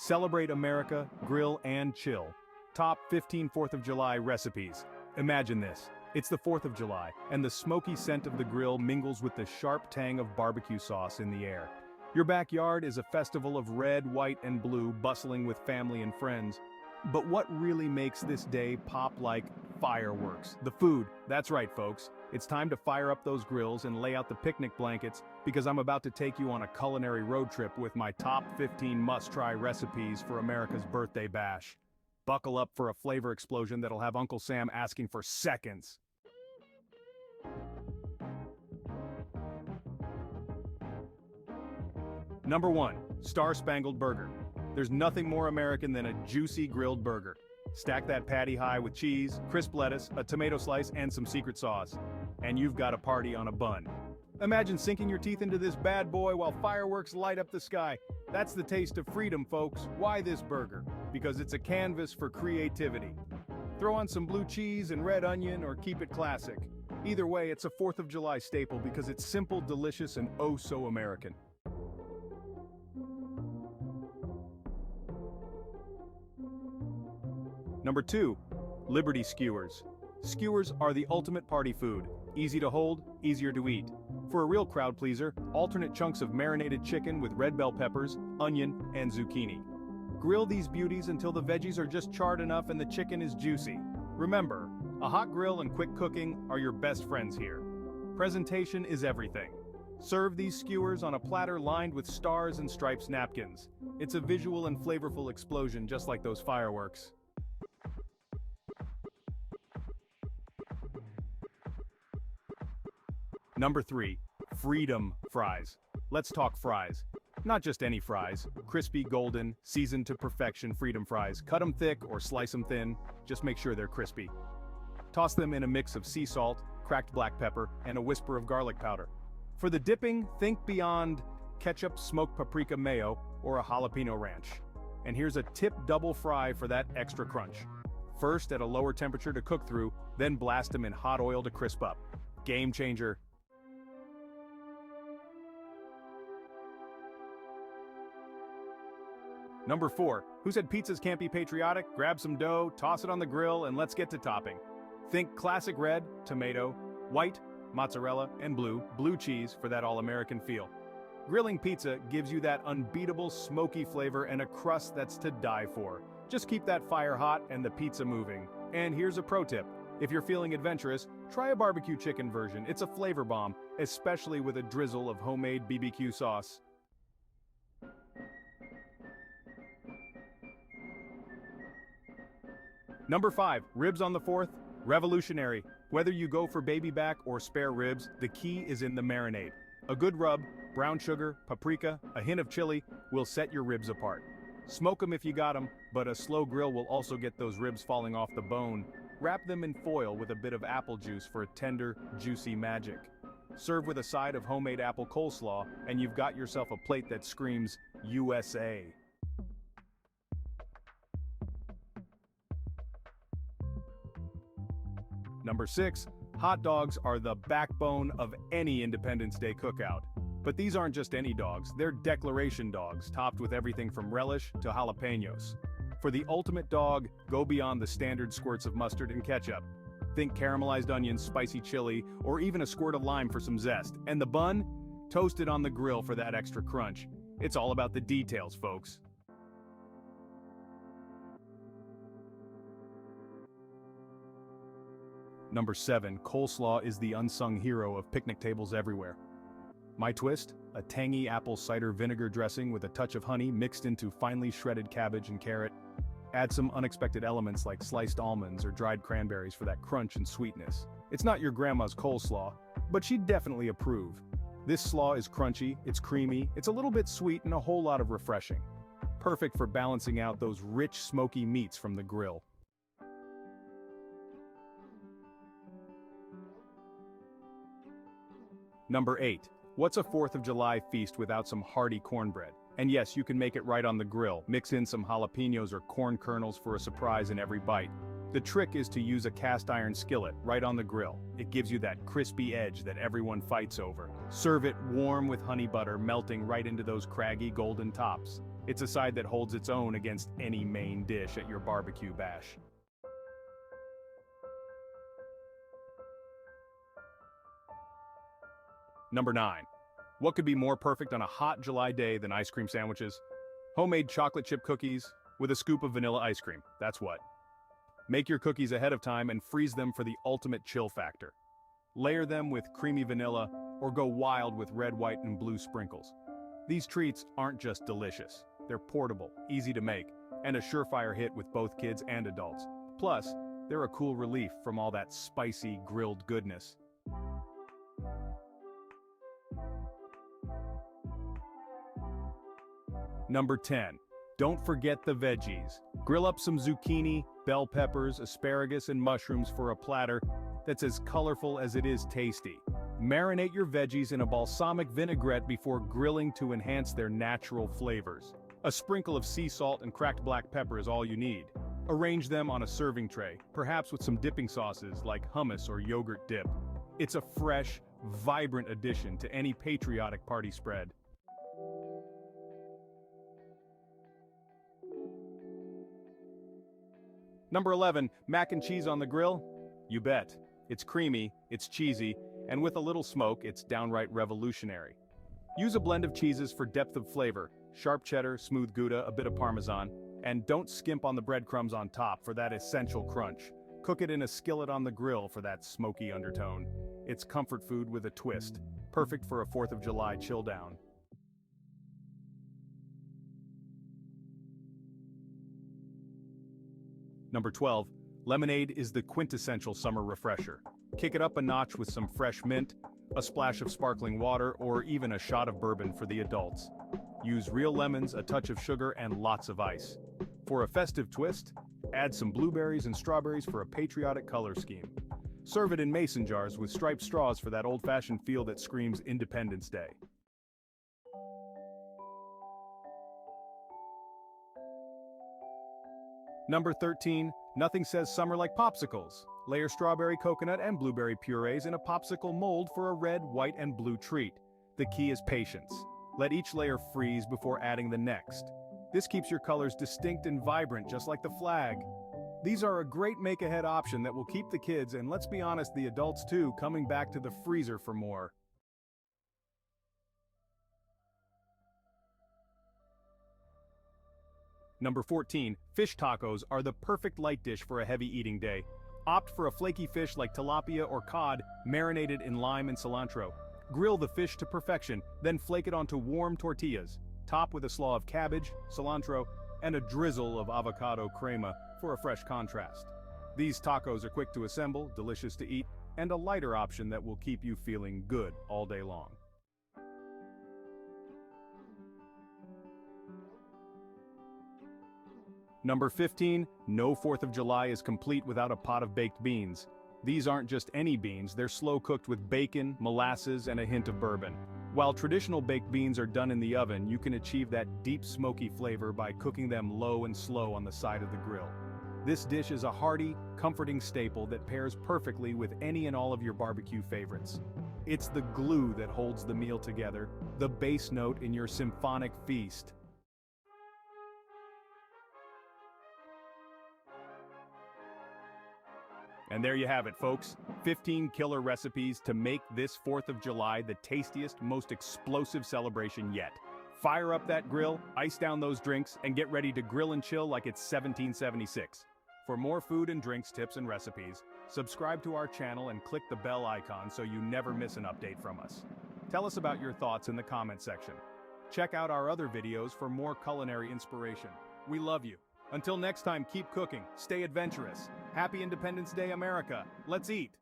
Celebrate America, grill and chill. Top 15 4th of July recipes. Imagine this. It's the 4th of July, and the smoky scent of the grill mingles with the sharp tang of barbecue sauce in the air. Your backyard is a festival of red, white, and blue, bustling with family and friends. But what really makes this day pop like fireworks? The food. That's right, folks. It's time to fire up those grills and lay out the picnic blankets, because I'm about to take you on a culinary road trip with my top 15 must-try recipes for America's birthday bash. Buckle up for a flavor explosion that'll have Uncle Sam asking for seconds. Number 1. Star-Spangled Burger. There's nothing more American than a juicy grilled burger. Stack that patty high with cheese, crisp lettuce, a tomato slice, and some secret sauce. And you've got a party on a bun. Imagine sinking your teeth into this bad boy while fireworks light up the sky. That's the taste of freedom, folks. Why this burger? Because it's a canvas for creativity. Throw on some blue cheese and red onion, or keep it classic. Either way, it's a 4th of July staple because it's simple, delicious, and oh so American. Number 2. Liberty Skewers. Skewers are the ultimate party food. Easy to hold, easier to eat. For a real crowd pleaser, alternate chunks of marinated chicken with red bell peppers, onion, and zucchini. Grill these beauties until the veggies are just charred enough and the chicken is juicy. Remember, a hot grill and quick cooking are your best friends here. Presentation is everything. Serve these skewers on a platter lined with stars and stripes napkins. It's a visual and flavorful explosion just like those fireworks. Number 3. Freedom Fries. Let's talk fries. Not just any fries. Crispy, golden, seasoned to perfection Freedom Fries. Cut them thick or slice them thin. Just make sure they're crispy. Toss them in a mix of sea salt, cracked black pepper, and a whisper of garlic powder. For the dipping, think beyond ketchup, smoked paprika mayo, or a jalapeno ranch. And here's a tip double fry for that extra crunch. First at a lower temperature to cook through, then blast them in hot oil to crisp up. Game changer. Number 4. Who said pizzas can't be patriotic? Grab some dough, toss it on the grill, and let's get to topping. Think classic red, tomato, white, mozzarella, and blue cheese for that all-American feel. Grilling pizza gives you that unbeatable smoky flavor and a crust that's to die for. Just keep that fire hot and the pizza moving. And here's a pro tip. If you're feeling adventurous, try a barbecue chicken version. It's a flavor bomb, especially with a drizzle of homemade BBQ sauce. Number 5. Ribs on the 4th. Revolutionary. Whether you go for baby back or spare ribs, the key is in the marinade. A good rub, brown sugar, paprika, a hint of chili will set your ribs apart. Smoke them if you got them, but a slow grill will also get those ribs falling off the bone. Wrap them in foil with a bit of apple juice for a tender, juicy magic. Serve with a side of homemade apple coleslaw, and you've got yourself a plate that screams USA. Number 6. Hot dogs are the backbone of any Independence Day cookout. But these aren't just any dogs, they're declaration dogs, topped with everything from relish to jalapenos. For the ultimate dog, go beyond the standard squirts of mustard and ketchup. Think caramelized onions, spicy chili, or even a squirt of lime for some zest. And the bun? Toasted on the grill for that extra crunch. It's all about the details, folks. Number 7. Coleslaw is the unsung hero of picnic tables everywhere. My twist? A tangy apple cider vinegar dressing with a touch of honey mixed into finely shredded cabbage and carrot. Add some unexpected elements like sliced almonds or dried cranberries for that crunch and sweetness. It's not your grandma's coleslaw, but she'd definitely approve. This slaw is crunchy, it's creamy, it's a little bit sweet, and a whole lot of refreshing. Perfect for balancing out those rich, smoky meats from the grill. Number 8. What's a 4th of July feast without some hearty cornbread? And yes, you can make it right on the grill. Mix in some jalapenos or corn kernels for a surprise in every bite. The trick is to use a cast iron skillet right on the grill. It gives you that crispy edge that everyone fights over. Serve it warm with honey butter melting right into those craggy golden tops. It's a side that holds its own against any main dish at your barbecue bash. Number 9. What could be more perfect on a hot July day than ice cream sandwiches? Homemade chocolate chip cookies with a scoop of vanilla ice cream, that's what. Make your cookies ahead of time and freeze them for the ultimate chill factor. Layer them with creamy vanilla or go wild with red, white, and blue sprinkles. These treats aren't just delicious. They're portable, easy to make, and a surefire hit with both kids and adults. Plus, they're a cool relief from all that spicy, grilled goodness. Number 10. Don't forget the veggies. Grill up some zucchini, bell peppers, asparagus, and mushrooms for a platter that's as colorful as it is tasty. Marinate your veggies in a balsamic vinaigrette before grilling to enhance their natural flavors. A sprinkle of sea salt and cracked black pepper is all you need. Arrange them on a serving tray, perhaps with some dipping sauces like hummus or yogurt dip. It's a fresh, vibrant addition to any patriotic party spread. Number 11, mac and cheese on the grill? You bet. It's creamy, it's cheesy, and with a little smoke, it's downright revolutionary. Use a blend of cheeses for depth of flavor, sharp cheddar, smooth Gouda, a bit of Parmesan, and don't skimp on the breadcrumbs on top for that essential crunch. Cook it in a skillet on the grill for that smoky undertone. It's comfort food with a twist, perfect for a 4th of July chill down. Number 12, lemonade is the quintessential summer refresher. Kick it up a notch with some fresh mint, a splash of sparkling water, or even a shot of bourbon for the adults. Use real lemons, a touch of sugar, and lots of ice. For a festive twist, add some blueberries and strawberries for a patriotic color scheme. Serve it in mason jars with striped straws for that old-fashioned feel that screams Independence Day. Number 13, nothing says summer like popsicles. Layer strawberry, coconut, and blueberry purees in a popsicle mold for a red, white, and blue treat. The key is patience. Let each layer freeze before adding the next. This keeps your colors distinct and vibrant, just like the flag. These are a great make-ahead option that will keep the kids, and let's be honest, the adults too, coming back to the freezer for more. Number 14, fish tacos are the perfect light dish for a heavy eating day. Opt for a flaky fish like tilapia or cod, marinated in lime and cilantro. Grill the fish to perfection, then flake it onto warm tortillas. Top with a slaw of cabbage, cilantro, and a drizzle of avocado crema for a fresh contrast. These tacos are quick to assemble, delicious to eat, and a lighter option that will keep you feeling good all day long. Number 15, no 4th of July is complete without a pot of baked beans. These aren't just any beans, they're slow-cooked with bacon, molasses, and a hint of bourbon. While traditional baked beans are done in the oven, you can achieve that deep smoky flavor by cooking them low and slow on the side of the grill. This dish is a hearty, comforting staple that pairs perfectly with any and all of your barbecue favorites. It's the glue that holds the meal together, the bass note in your symphonic feast. And there you have it, folks. 15 killer recipes to make this 4th of July the tastiest, most explosive celebration yet. Fire up that grill, ice down those drinks, and get ready to grill and chill like it's 1776. For more food and drinks tips and recipes, subscribe to our channel and click the bell icon so you never miss an update from us. Tell us about your thoughts in the comment section. Check out our other videos for more culinary inspiration. We love you. Until next time, keep cooking, stay adventurous. Happy Independence Day, America. Let's eat.